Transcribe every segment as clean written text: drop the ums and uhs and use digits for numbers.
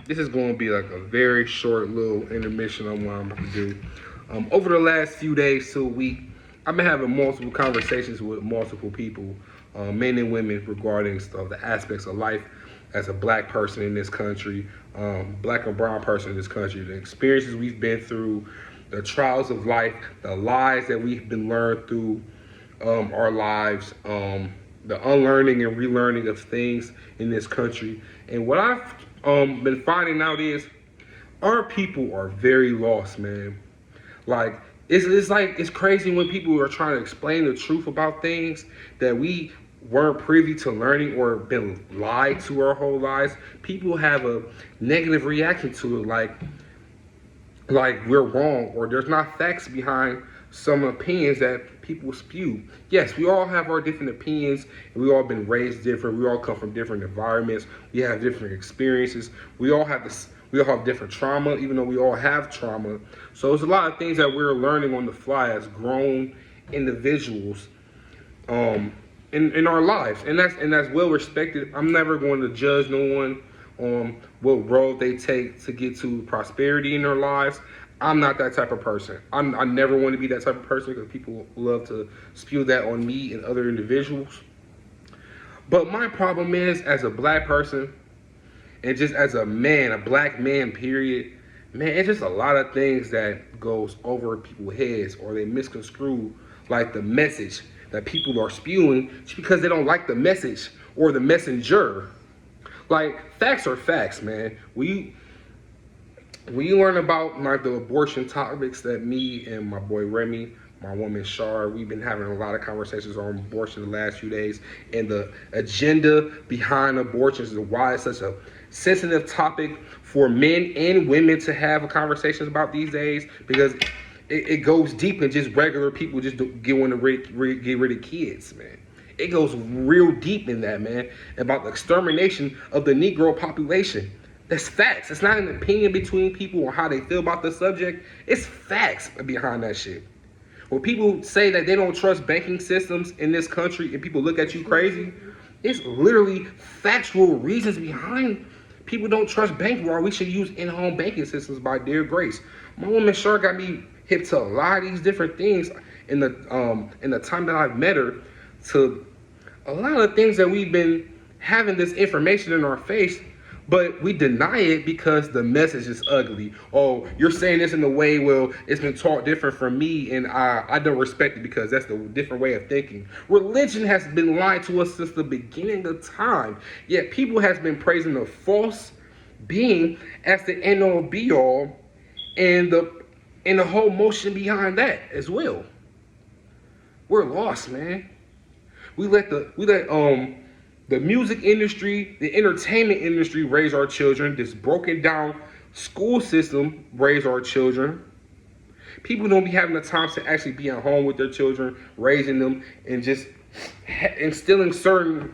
This is going to be like a very short little intermission on what I'm about to do. Over the last few days to a week, I've been having multiple conversations with multiple people, men and women, regarding stuff, the aspects of life as a black person in this country, black and brown person in this country, the experiences we've been through, the trials of life, the lies that we've been learned through our lives, the unlearning and relearning of things in this country. And what I've been finding out is our people are very lost, man. Like it's crazy when people are trying to explain the truth about things that we weren't privy to learning or been lied to our whole lives. People have a negative reaction to it, like we're wrong or there's not facts behind some opinions that people spew. Yes, we all have our different opinions, and we all been raised different. We all come from different environments. We have different experiences. We all have this. We all have different trauma, even though we all have trauma. So there's a lot of things that we're learning on the fly as grown individuals in our lives, and that's well respected. I'm never going to judge no one on what road they take to get to prosperity in their lives. I'm not that type of person. I never want to be that type of person because people love to spew that on me and other individuals. But my problem is, as a black person, and just as a man, a black man, period, man, it's just a lot of things that goes over people's heads or they misconstrue like the message that people are spewing just because they don't like the message or the messenger. Like, facts are facts, man. When you learn about like the abortion topics that me and my boy Remy, my woman Shar, we've been having a lot of conversations on abortion the last few days, and the agenda behind abortions and why it's such a sensitive topic for men and women to have conversations about these days, because it goes deep in just regular people just get want to get rid of kids, man. It goes real deep in that, man, about the extermination of the Negro population. That's facts. It's not an opinion between people on how they feel about the subject. It's facts behind that shit. When people say that they don't trust banking systems in this country and people look at you crazy, it's literally factual reasons behind people don't trust banking, or we should use in-home banking systems by Dear Grace. My woman sure got me hip to a lot of these different things in the time that I've met her, to a lot of things that we've been having this information in our face, but we deny it because the message is ugly. Oh, you're saying this in a way, well, it's been taught different from me, and I don't respect it because that's the different way of thinking. Religion has been lied to us since the beginning of time, yet people has been praising the false being as the end-all be-all, and the whole motion behind that as well. We're lost, man. We let the music industry, the entertainment industry raise our children. This broken down school system raise our children. People don't be having the time to actually be at home with their children, raising them, and just instilling certain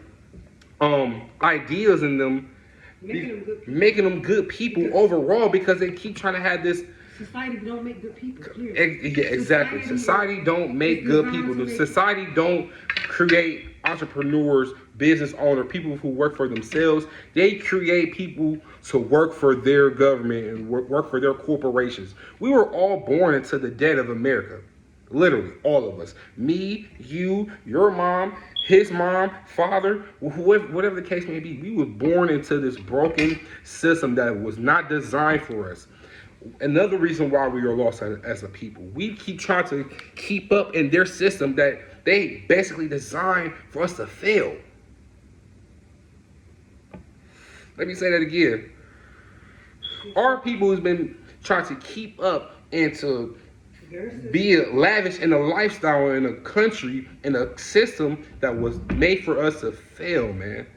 ideas in them, making them good people overall, because they keep trying to have this. Society don't make good people. Yeah, exactly. Society don't make good people. Society don't create entrepreneurs, business owners, people who work for themselves. They create people to work for their government and work for their corporations. We were all born into the dead of America. Literally, all of us. Me, you, your mom, his mom, father, whoever, whatever the case may be. We were born into this broken system that was not designed for us. Another reason why we are lost as a people. We keep trying to keep up in their system that they basically designed for us to fail. Let me say that again. Our people has been trying to keep up and to be lavish in a lifestyle, in a country, in a system that was made for us to fail, man.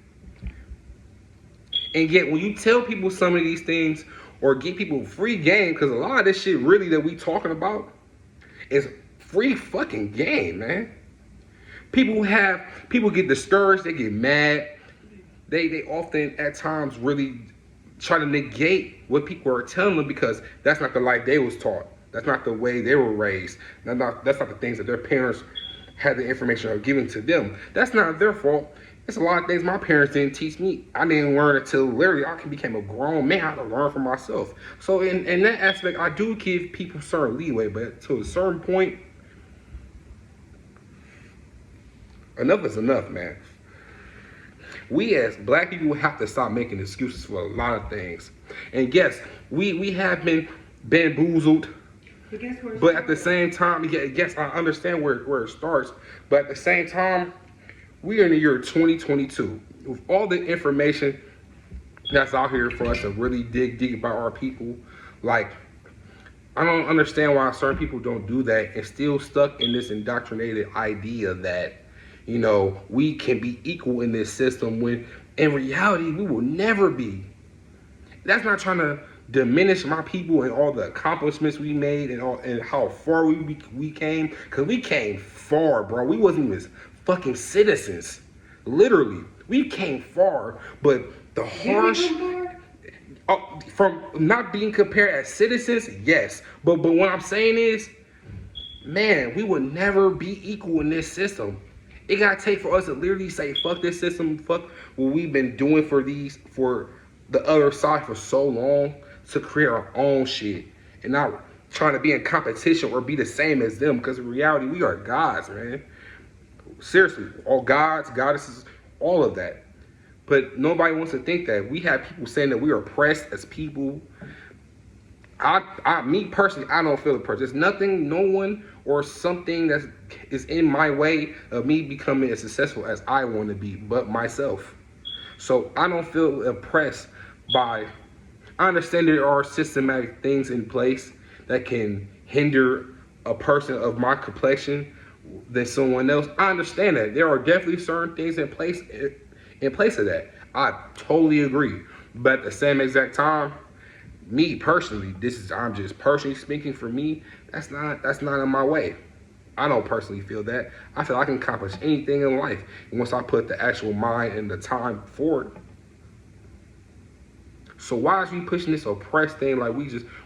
And yet when you tell people some of these things, or get people free game, because a lot of this shit really that we talking about is free fucking game, man. People get discouraged, they get mad. They often at times really try to negate what people are telling them, because that's not the life they was taught. That's not the way they were raised. That's not the things that their parents had the information of giving to them. That's not their fault. It's a lot of things my parents didn't teach me. I didn't learn until literally I became a grown man. I had to learn for myself. So in that aspect, I do give people certain leeway, but to a certain point, enough is enough, man. We as black people have to stop making excuses for a lot of things. And yes, we have been bamboozled. But at the same time, yes, I understand where it starts. But at the same time, we are in the year 2022. With all the information that's out here for us to really dig deep about our people, like, I don't understand why certain people don't do that and still stuck in this indoctrinated idea that, you know, we can be equal in this system when in reality we will never be. That's not trying to diminish my people and all the accomplishments we made and how far we came, because we came far, bro. We wasn't even fucking citizens. Literally, we came far, but the harsh from not being compared as citizens, yes. But what I'm saying is, man, we will never be equal in this system. It gotta take for us to literally say, fuck this system, fuck what we've been doing for the other side for so long, to create our own shit and not trying to be in competition or be the same as them, because in reality we are gods, man. Seriously, all gods, goddesses, all of that. But nobody wants to think that. We have people saying that we are oppressed as people. Me personally, I don't feel oppressed. There's nothing, no one, or something that is in my way of me becoming as successful as I want to be, but myself. So I don't feel oppressed by. I understand there are systematic things in place that can hinder a person of my complexion than someone else. I understand that. There are definitely certain things in place of that. I totally agree. But at the same exact time, me personally, I'm just personally speaking for me, that's not in my way. I don't personally feel that. I feel I can accomplish anything in life once I put the actual mind and the time forward. So why is we pushing this oppressed thing like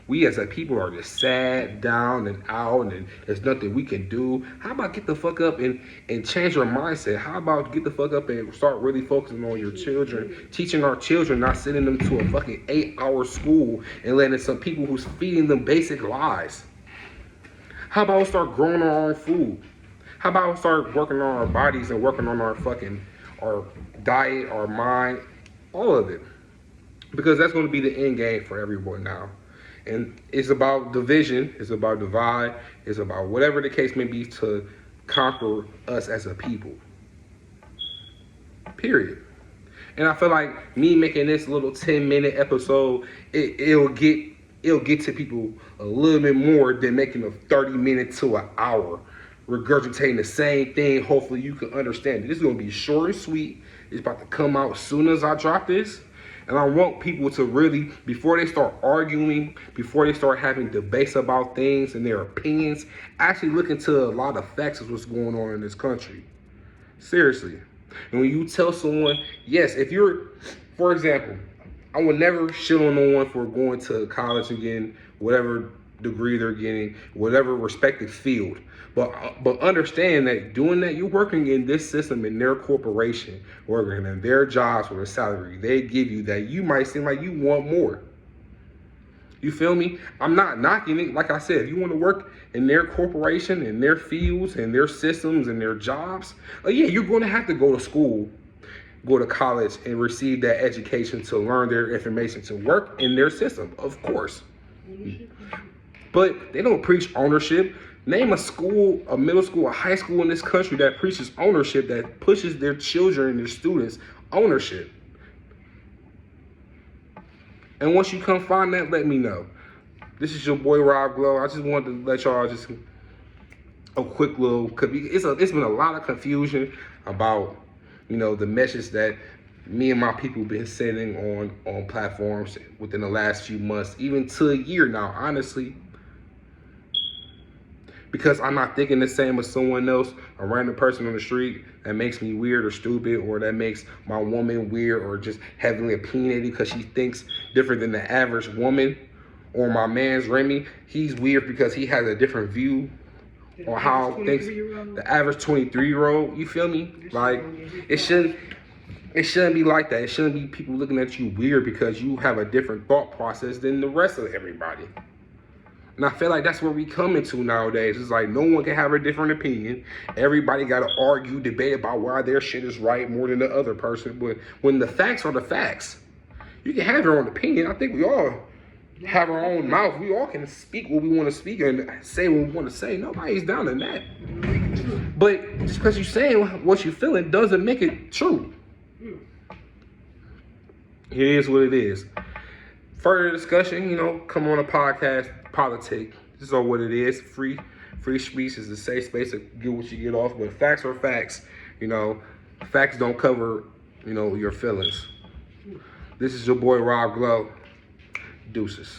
we as a people are just sad, down, and out, and there's nothing we can do? How about get the fuck up and change your mindset? How about get the fuck up and start really focusing on your children, teaching our children, not sending them to a fucking 8-hour school and letting some people who's feeding them basic lies? How about we start growing our own food? How about we start working on our bodies and working on our diet, our mind, all of it? Because that's going to be the end game for everyone now. And it's about division, it's about divide, it's about whatever the case may be to conquer us as a people. Period. And I feel like me making this little 10-minute episode, it'll get to people a little bit more than making a 30-minute to an hour regurgitating the same thing. Hopefully you can understand it. This is going to be short and sweet. It's about to come out as soon as I drop this. And I want people to really, before they start arguing, before they start having debates about things and their opinions, actually look into a lot of facts of what's going on in this country. Seriously. And when you tell someone, yes, if you're, for example, I would never shit on no one for going to college and getting whatever degree they're getting, whatever respective field. But understand that doing that, you're working in this system, in their corporation, working in their jobs with a salary they give you that you might seem like you want more. You feel me? I'm not knocking it. Like I said, if you want to work in their corporation, in their fields, in their systems, and their jobs, yeah, you're going to have to go to school, go to college, and receive that education to learn their information to work in their system, of course. But they don't preach ownership. Name a school, a middle school, a high school in this country that preaches ownership, that pushes their children and their students ownership. And once you come find that, let me know. This is your boy Rob Glow. I just wanted to let y'all just a quick little, cause it's been a lot of confusion about, you know, the message that me and my people been sending on platforms within the last few months, even to a year now, honestly. Because I'm not thinking the same as someone else, a random person on the street that makes me weird or stupid, or that makes my woman weird or just heavily opinionated because she thinks different than the average woman. Or my man's Remy, he's weird because he has a different view on how things, the average 23-year-old, you feel me? Like, it shouldn't, It shouldn't be like that. It shouldn't be people looking at you weird because you have a different thought process than the rest of everybody. And I feel like that's where we come into nowadays. It's like no one can have a different opinion. Everybody got to argue, debate about why their shit is right more than the other person. But when the facts are the facts, you can have your own opinion. I think we all have our own mouth. We all can speak what we want to speak and say what we want to say. Nobody's down in that. But just because you're saying what you're feeling doesn't make it true. It is what it is. Further discussion, come on a podcast, politic. This is all what it is. Free speech is a safe space to get what you get off. But facts are facts. Facts don't cover, your feelings. This is your boy Rob Glow. Deuces.